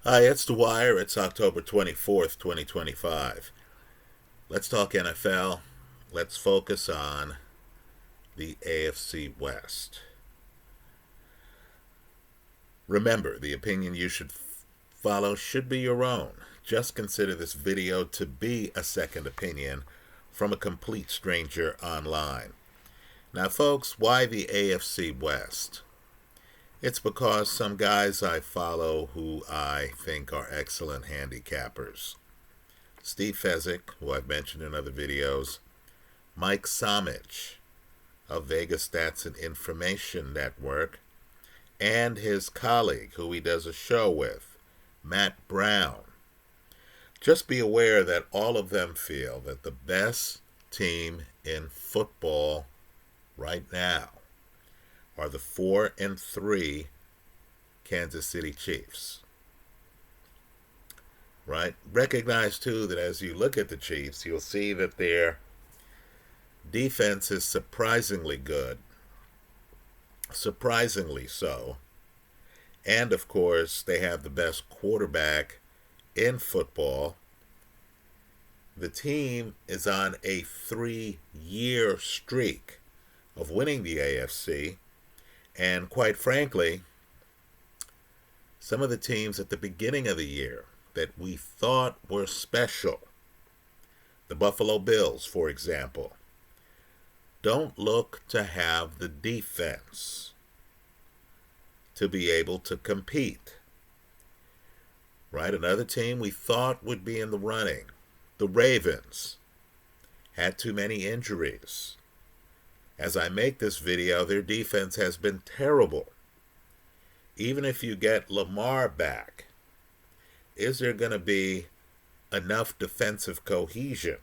Hi, it's Dwyer. It's October 24th, 2025. Let's talk NFL. Let's focus on the AFC West. Remember, the opinion you should follow should be your own. Just consider this video to be a second opinion from a complete stranger online. Now, folks, why the AFC West? It's because some guys I follow who I think are excellent handicappers. Steve Fezzik, who I've mentioned in other videos, Mike Samich of Vegas Stats and Information Network, and his colleague, who he does a show with, Matt Brown. Just be aware that all of them feel that the best team in football right now are the 4-3 Kansas City Chiefs. Right? Recognize too that as you look at the Chiefs, you'll see that their defense is surprisingly good, surprisingly so. And of course, they have the best quarterback in football. The team is on a 3-year streak of winning the AFC. And quite frankly, some of the teams at the beginning of the year that we thought were special, the Buffalo Bills, for example, don't look to have the defense to be able to compete. Right? Another team we thought would be in the running, the Ravens, had too many injuries. As I make this video, their defense has been terrible. Even if you get Lamar back, is there going to be enough defensive cohesion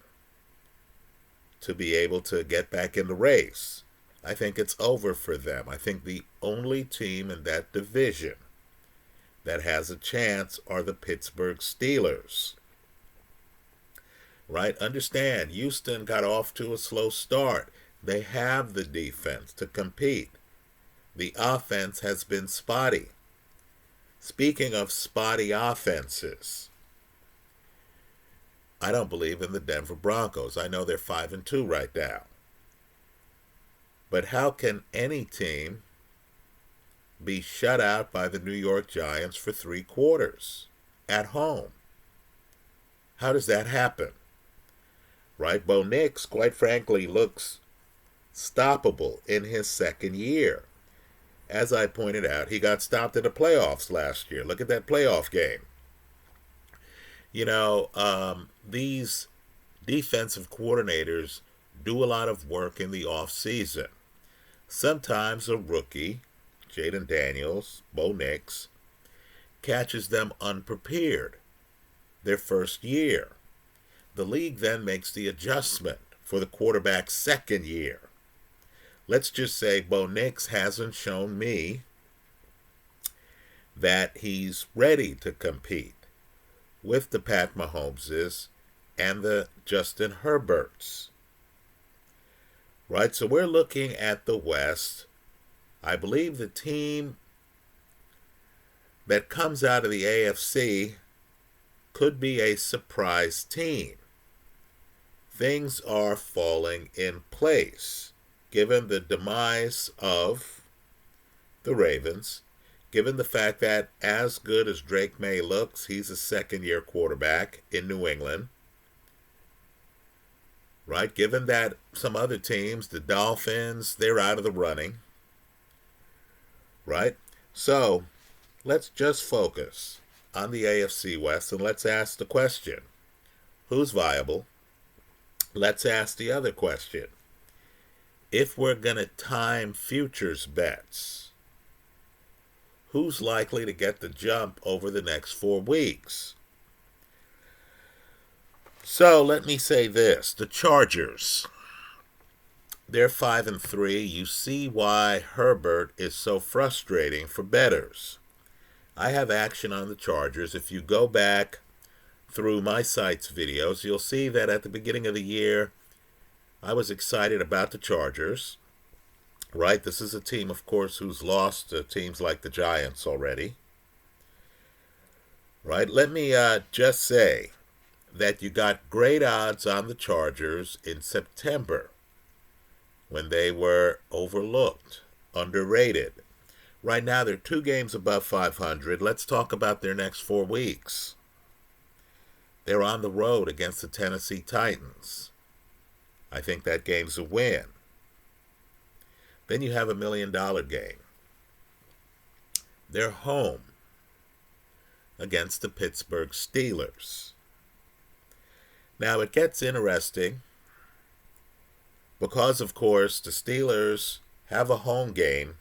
to be able to get back in the race? I think it's over for them. I think the only team in that division that has a chance are the Pittsburgh Steelers. Right? Understand, Houston got off to a slow start. They have the defense to compete. The offense has been spotty. Speaking of spotty offenses, I don't believe in the Denver Broncos. I know they're 5-2 right now. But how can any team be shut out by the New York Giants for 3 quarters at home? How does that happen? Right? Bo Nix, quite frankly, looks stoppable in his second year. As I pointed out, he got stopped in the playoffs last year. Look at that playoff game. These defensive coordinators do a lot of work in the off season. Sometimes a rookie, Jaden Daniels, Bo Nix, catches them unprepared their first year. The league then makes the adjustment for the quarterback's second year. Let's just say Bo Nix hasn't shown me that he's ready to compete with the Pat Mahomeses and the Justin Herberts. Right, so we're looking at the West. I believe the team that comes out of the AFC could be a surprise team. Things are falling in place, given the demise of the Ravens, given the fact that as good as Drake May looks, he's a second-year quarterback in New England. Right? Given that some other teams, the Dolphins, they're out of the running. Right? So, let's just focus on the AFC West and let's ask the question, who's viable? Let's ask the other question. If we're going to time futures bets, who's likely to get the jump over the next 4 weeks? So let me say this. The Chargers, they're 5-3. You see why Herbert is so frustrating for bettors. I have action on the Chargers. If you go back through my site's videos, you'll see that at the beginning of the year, I was excited about the Chargers. Right? This is a team, of course, who's lost to teams like the Giants already. right? Let me just say that you got great odds on the Chargers in September when they were overlooked, underrated. Right now, they're 2 games above 500. Let's talk about their next 4 weeks. They're on the road against the Tennessee Titans. I think that game's a win. Then you have $1 million game. They're home against the Pittsburgh Steelers. Now it gets interesting because, of course, the Steelers have a home game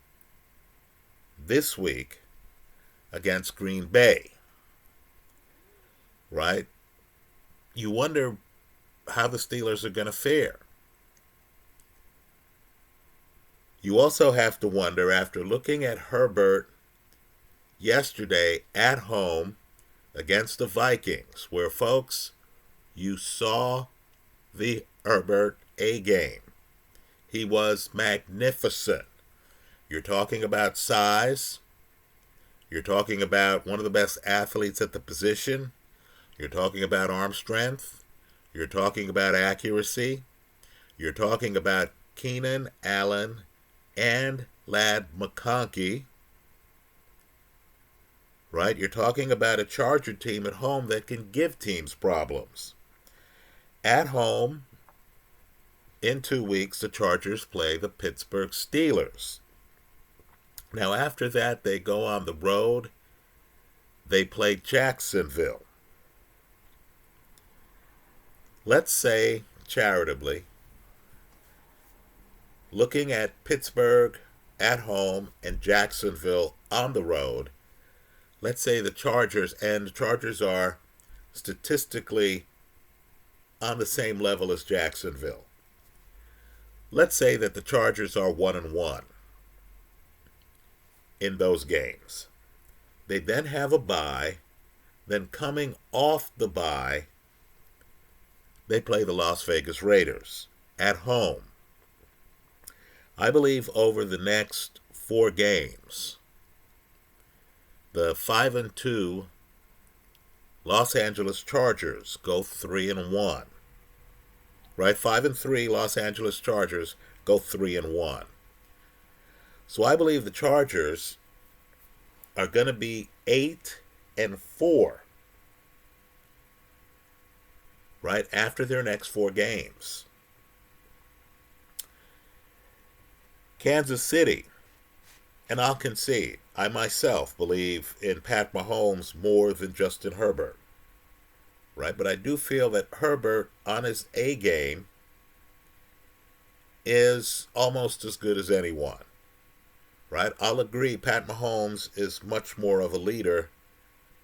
this week against Green Bay, right? You wonder how the Steelers are going to fare. You also have to wonder, after looking at Herbert yesterday at home against the Vikings, where, folks, you saw the Herbert A game. He was magnificent. You're talking about size. You're talking about one of the best athletes at the position. You're talking about arm strength. You're talking about accuracy. You're talking about Keenan Allen and Ladd McConkey. Right? You're talking about a Charger team at home that can give teams problems. At home, in 2 weeks, the Chargers play the Pittsburgh Steelers. Now, after that, they go on the road. They play Jacksonville. Let's say, charitably, looking at Pittsburgh at home and Jacksonville on the road, let's say the Chargers are statistically on the same level as Jacksonville. Let's say that the Chargers are 1-1 in those games. They then have a bye. Then coming off the bye, they play the Las Vegas Raiders at home. I believe over the next 4 games, the 5-2 Los Angeles Chargers go 3-1. Right? 5-3 Los Angeles Chargers go 3-1. So I believe the Chargers are going to be 8-4. Right after their next 4 games. Kansas City, and I'll concede, I myself believe in Pat Mahomes more than Justin Herbert. Right? But I do feel that Herbert on his A game is almost as good as anyone. Right? I'll agree Pat Mahomes is much more of a leader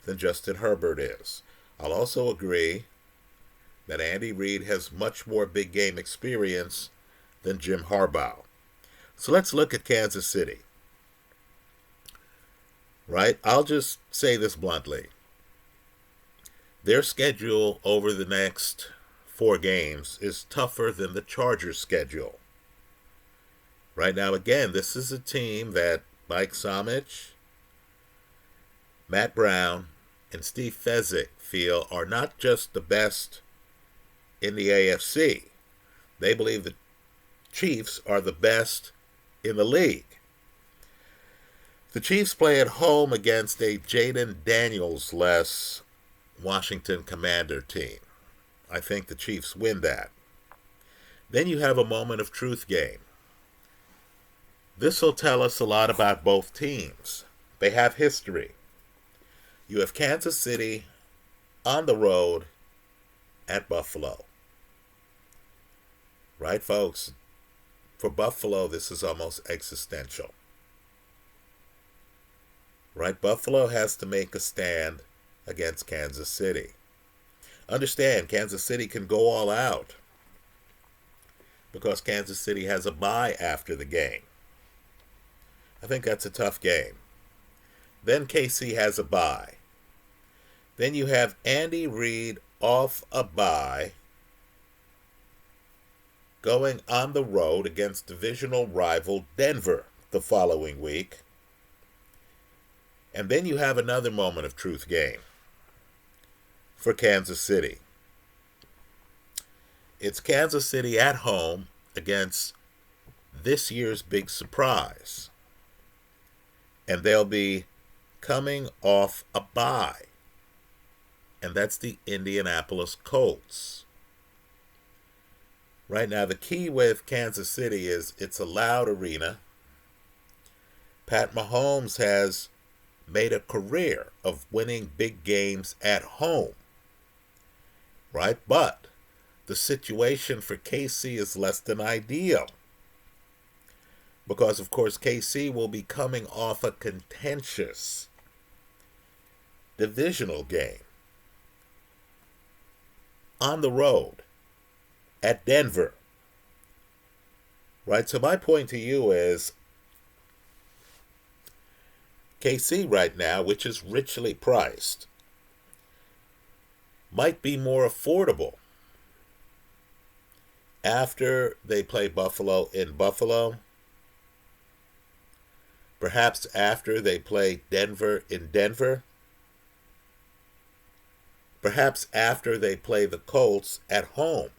than Justin Herbert is. I'll also agree that Andy Reid has much more big game experience than Jim Harbaugh. So let's look at Kansas City. Right? I'll just say this bluntly. Their schedule over the next 4 games is tougher than the Chargers' schedule. Right now, again, this is a team that Mike Samich, Matt Brown, and Steve Fezzik feel are not just the best in the AFC. They believe the Chiefs are the best in the league. The Chiefs play at home against a Jaden Daniels-less Washington Commander team. I think the Chiefs win that. Then you have a moment of truth game. This will tell us a lot about both teams. They have history. You have Kansas City on the road at Buffalo. Right, folks? For Buffalo, this is almost existential. Right? Buffalo has to make a stand against Kansas City. Understand, Kansas City can go all out because Kansas City has a bye after the game. I think that's a tough game. Then KC has a bye. Then you have Andy Reid off a bye going on the road against divisional rival Denver the following week. And then you have another moment of truth game. for Kansas City. It's Kansas City at home against this year's big surprise. And they'll be coming off a bye. And that's the Indianapolis Colts. Right now, the key with Kansas City is it's a loud arena. Pat Mahomes has made a career of winning big games at home. Right? But the situation for KC is less than ideal. Because, of course, KC will be coming off a contentious divisional game on the road at Denver. Right? So my point to you is KC right now, which is richly priced, might be more affordable after they play Buffalo in Buffalo, perhaps after they play Denver in Denver, perhaps after they play the Colts at home.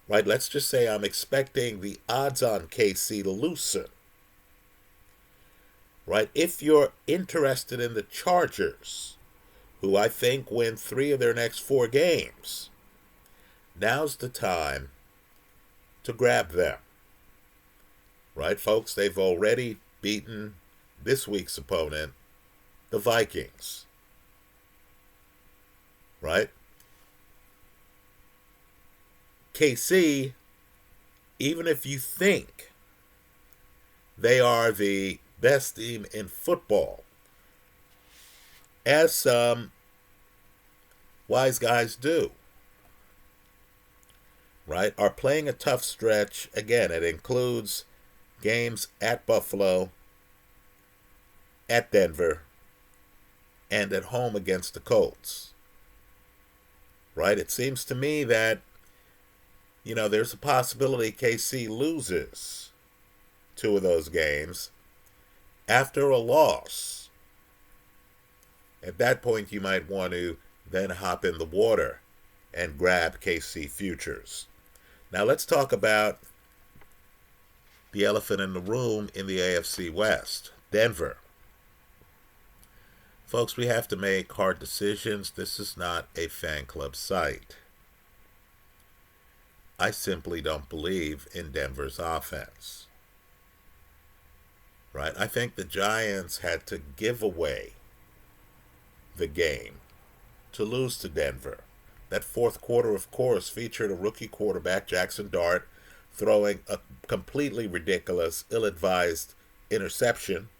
Right? Let's just say I'm expecting the odds on KC to loosen. Right? If you're interested in the Chargers, who I think win 3 of their next 4 games, now's the time to grab them. Right, folks? They've already beaten this week's opponent, the Vikings. Right? KC, even if you think they are the best team in football, as some wise guys do, right, are playing a tough stretch. Again, it includes games at Buffalo, at Denver, and at home against the Colts. Right? It seems to me that, there's a possibility KC loses 2 of those games after a loss. At that point, you might want to then hop in the water and grab KC futures. Now let's talk about the elephant in the room in the AFC West, Denver. Folks, we have to make hard decisions. This is not a fan club site. I simply don't believe in Denver's offense. Right? I think the Giants had to give away the game to lose to Denver. That fourth quarter, of course, featured a rookie quarterback, Jackson Dart, throwing a completely ridiculous, ill-advised interception.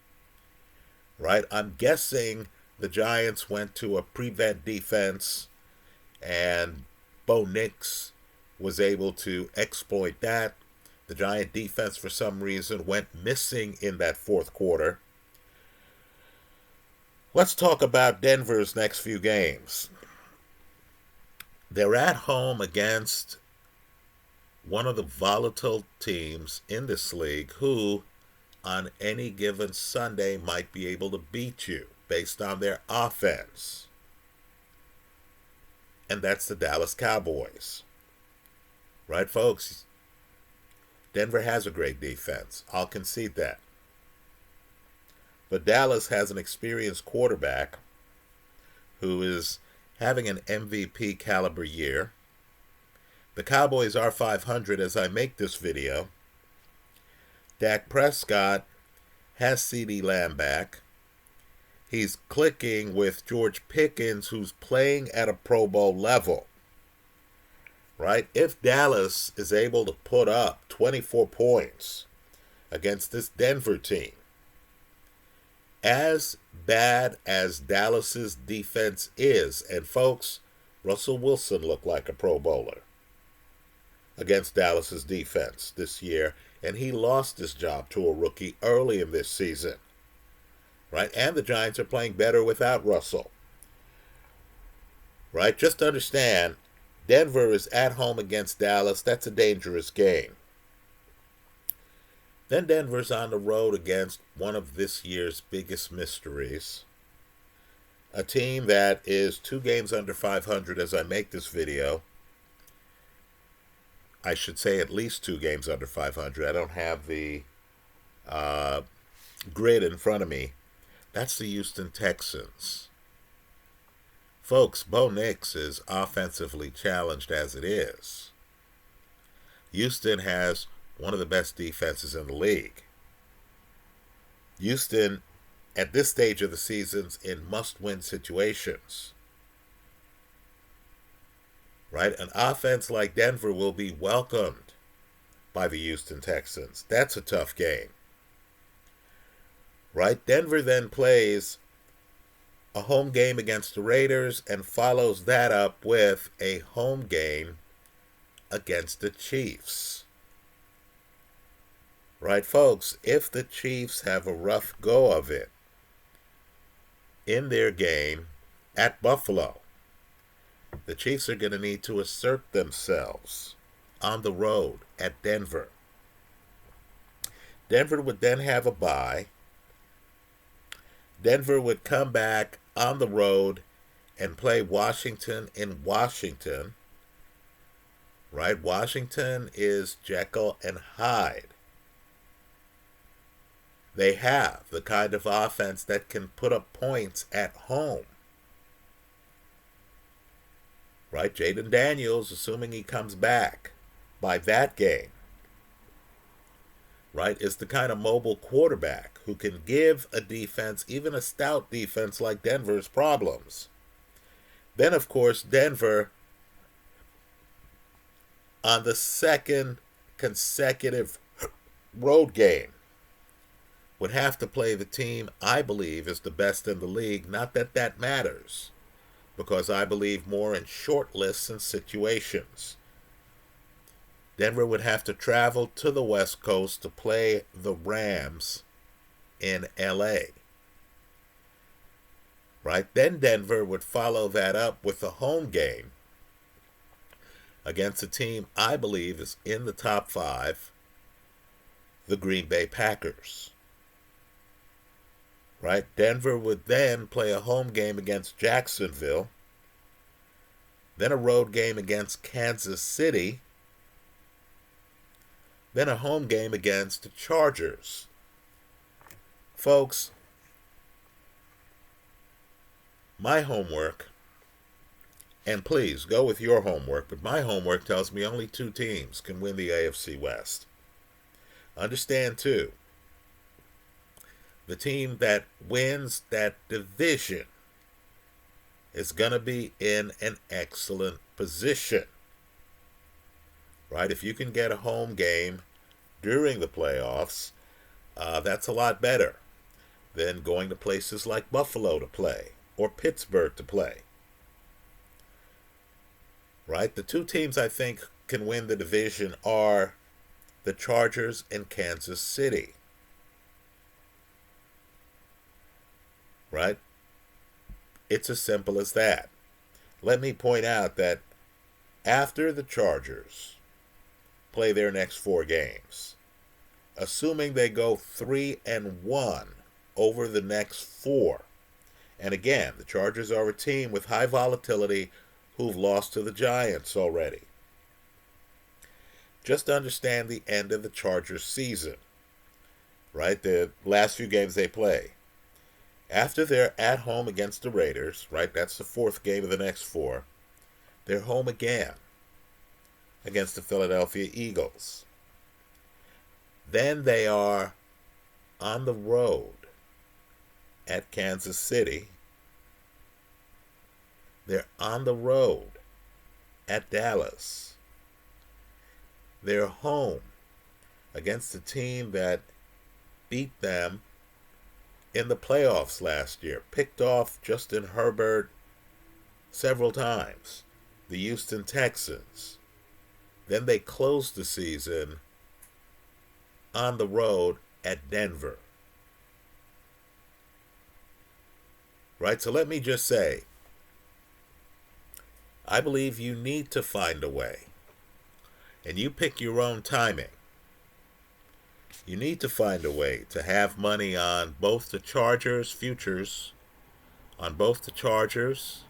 Right? I'm guessing the Giants went to a prevent defense, and Bo Nix was able to exploit that. The Giant defense, for some reason, went missing in that fourth quarter. Let's talk about Denver's next few games. They're at home against one of the volatile teams in this league who, on any given Sunday, might be able to beat you based on their offense. And that's the Dallas Cowboys. Right, folks? Denver has a great defense. I'll concede that. But Dallas has an experienced quarterback who is having an MVP caliber year. The Cowboys are 500 as I make this video. Dak Prescott has CeeDee Lamb back. He's clicking with George Pickens, who's playing at a Pro Bowl level. Right? If Dallas is able to put up 24 points against this Denver team, as bad as Dallas's defense is, and folks, Russell Wilson looked like a Pro Bowler against Dallas's defense this year, and he lost his job to a rookie early in this season. Right? And the Giants are playing better without Russell. Right? Just understand, Denver is at home against Dallas. That's a dangerous game. Then Denver's on the road against one of this year's biggest mysteries, A team that is 2 games under 500 as I make this video. I should say at least 2 games under 500. I don't have the uh, grid in front of me. That's the Houston Texans. Folks, Bo Nix is offensively challenged as it is. Houston has one of the best defenses in the league. Houston, at this stage of the season, in must-win situations. Right? An offense like Denver will be welcomed by the Houston Texans. That's a tough game. Right? Denver then plays a home game against the Raiders and follows that up with a home game against the Chiefs. Right, folks? If the Chiefs have a rough go of it in their game at Buffalo, the Chiefs are going to need to assert themselves on the road at Denver. Denver would then have a bye. Denver would come back on the road and play Washington in Washington. Right? Washington is Jekyll and Hyde. They have the kind of offense that can put up points at home. Right? Jaden Daniels, assuming he comes back by that game, right, is the kind of mobile quarterback who can give a defense, even a stout defense like Denver's, problems. Then, of course, Denver, on the second consecutive road game, would have to play the team I believe is the best in the league. Not that that matters, because I believe more in short lists and situations. Denver would have to travel to the West Coast to play the Rams in LA. Right? Then Denver would follow that up with a home game against a team I believe is in the top 5, the Green Bay Packers. Right? Denver would then play a home game against Jacksonville, then a road game against Kansas City, then a home game against the Chargers. Folks, my homework, and please go with your homework, but my homework tells me only 2 teams can win the AFC West. Understand, too, the team that wins that division is going to be in an excellent position. Right? If you can get a home game during the playoffs, that's a lot better than going to places like Buffalo to play or Pittsburgh to play. Right? The 2 teams I think can win the division are the Chargers and Kansas City. Right? It's as simple as that. Let me point out that after the Chargers play their next 4 games, assuming they go 3-1 over the next 4, and again, the Chargers are a team with high volatility who've lost to the Giants already. Just understand the end of the Chargers season, right? The last few games they play. After they're at home against the Raiders, right? That's the 4th game of the next 4. They're home again against the Philadelphia Eagles. Then they are on the road at Kansas City. They're on the road at Dallas. They're home against a team that beat them in the playoffs last year, picked off Justin Herbert several times, the Houston Texans. Then they closed the season on the road at Denver. Right? So let me just say, I believe you need to find a way, and you pick your own timing. You need to find a way to have money on both the Chargers futures on both the Chargers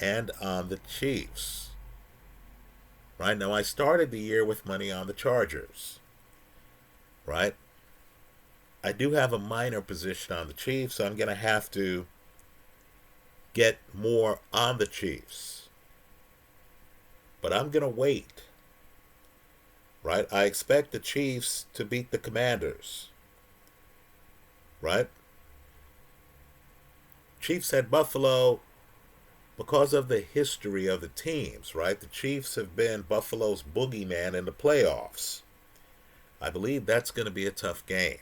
and on the Chiefs. Right now, I started the year with money on the Chargers. Right? I do have a minor position on the Chiefs, so I'm going to have to get more on the Chiefs. But I'm going to wait. Right? I expect the Chiefs to beat the Commanders. Right? Chiefs at Buffalo, because of the history of the teams, right? The Chiefs have been Buffalo's boogeyman in the playoffs. I believe that's going to be a tough game.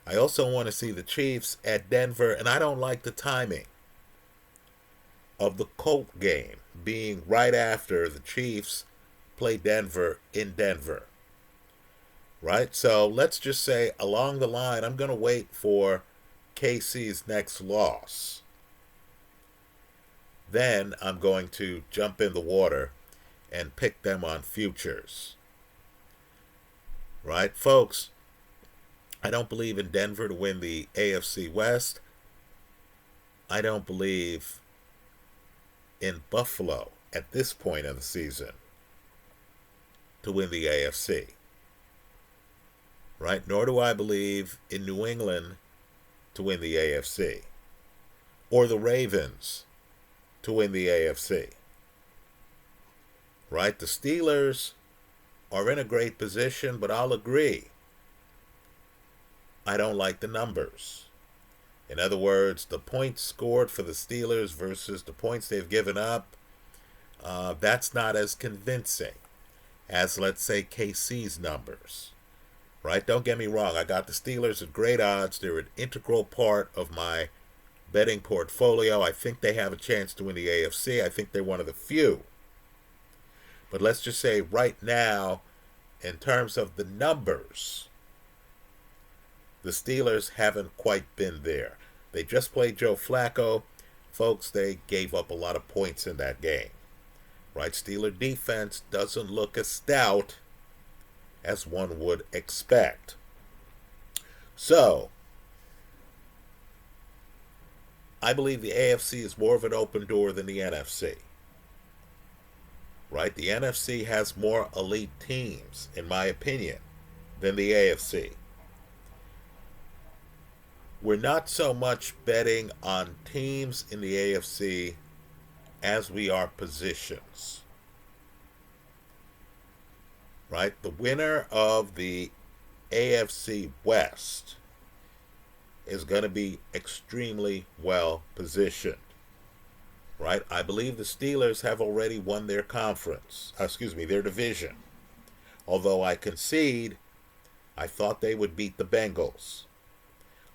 I also want to see the Chiefs at Denver, and I don't like the timing of the Colt game being right after the Chiefs play Denver in Denver. Right? So let's just say along the line, I'm going to wait for KC's next loss. Then I'm going to jump in the water and pick them on futures. Right? Folks, I don't believe in Denver to win the AFC West. I don't believe in Buffalo at this point of the season to win the AFC. Right? Nor do I believe in New England to win the AFC. Or the Ravens to win the AFC. Right? The Steelers are in a great position, but I'll agree, I don't like the numbers. In other words, the points scored for the Steelers versus the points they've given up, that's not as convincing as, let's say, KC's numbers. Right? Don't get me wrong. I got the Steelers at great odds. They're an integral part of my betting portfolio. I think they have a chance to win the AFC. I think they're one of the few. But let's just say right now, in terms of the numbers, the Steelers haven't quite been there. They just played Joe Flacco. Folks, they gave up a lot of points in that game. Right? Steeler defense doesn't look as stout as one would expect. So, I believe the AFC is more of an open door than the NFC. Right? The NFC has more elite teams, in my opinion, than the AFC. We're not so much betting on teams in the AFC as we are positions. Right? The winner of the AFC West is going to be extremely well positioned. Right? I believe the Steelers have already won their their division. Although I concede, I thought they would beat the Bengals.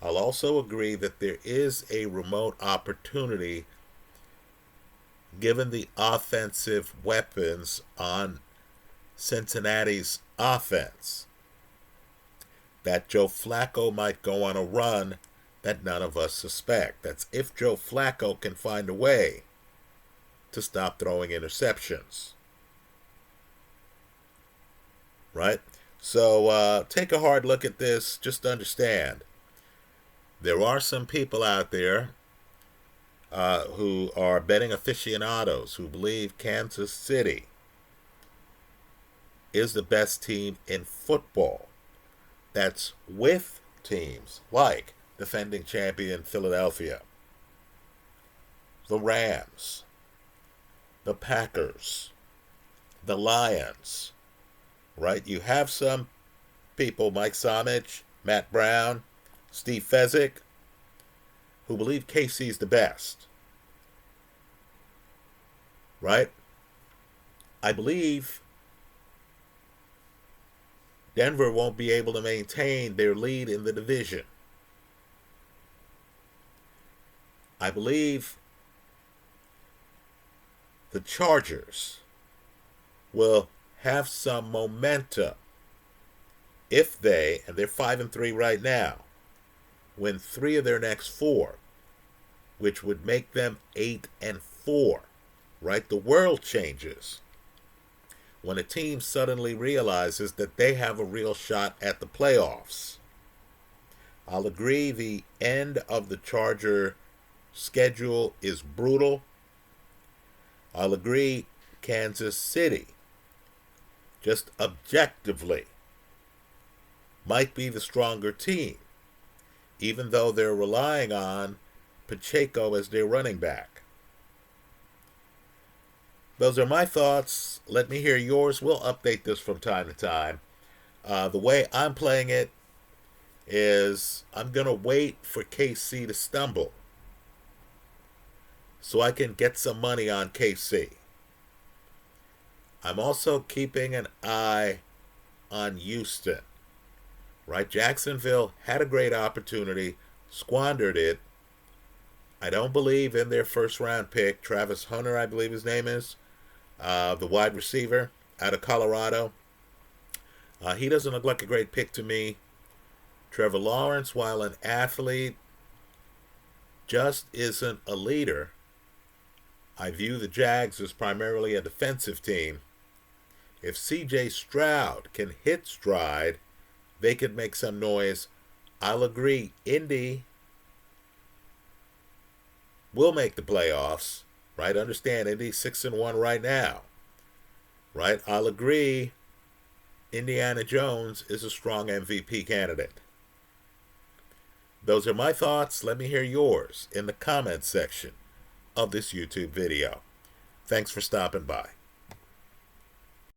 I'll also agree that there is a remote opportunity, given the offensive weapons on Cincinnati's offense, that Joe Flacco might go on a run that none of us suspect. That's if Joe Flacco can find a way to stop throwing interceptions. Right? So take a hard look at this. Just understand, there are some people out there who are betting aficionados who believe Kansas City is the best team in football. That's with teams like defending champion Philadelphia, the Rams, the Packers, the Lions. Right? You have some people, Mike Somich, Matt Brown, Steve Fezzik, who believe KC's the best. Right? I believe Denver won't be able to maintain their lead in the division. I believe the Chargers will have some momentum if they, and they're 5-3 right now, win 3 of their next 4, which would make them 8-4. Right? The world changes when a team suddenly realizes that they have a real shot at the playoffs. I'll agree the end of the Charger schedule is brutal. I'll agree, Kansas City, just objectively, might be the stronger team, even though they're relying on Pacheco as their running back. Those are my thoughts. Let me hear yours. We'll update this from time to time. The way I'm playing it is I'm going to wait for KC to stumble so I can get some money on KC. I'm also keeping an eye on Houston. Right? Jacksonville had a great opportunity, squandered it. I don't believe in their first round pick, Travis Hunter, I believe his name is, the wide receiver out of Colorado. He doesn't look like a great pick to me. Trevor Lawrence, while an athlete, just isn't a leader. I view the Jags as primarily a defensive team. If CJ Stroud can hit stride, they could make some noise. I'll agree, Indy will make the playoffs, right? Understand, Indy's 6-1 right now, right? I'll agree, Indiana Jones is a strong MVP candidate. Those are my thoughts. Let me hear yours in the comments section of this YouTube video. Thanks for stopping by.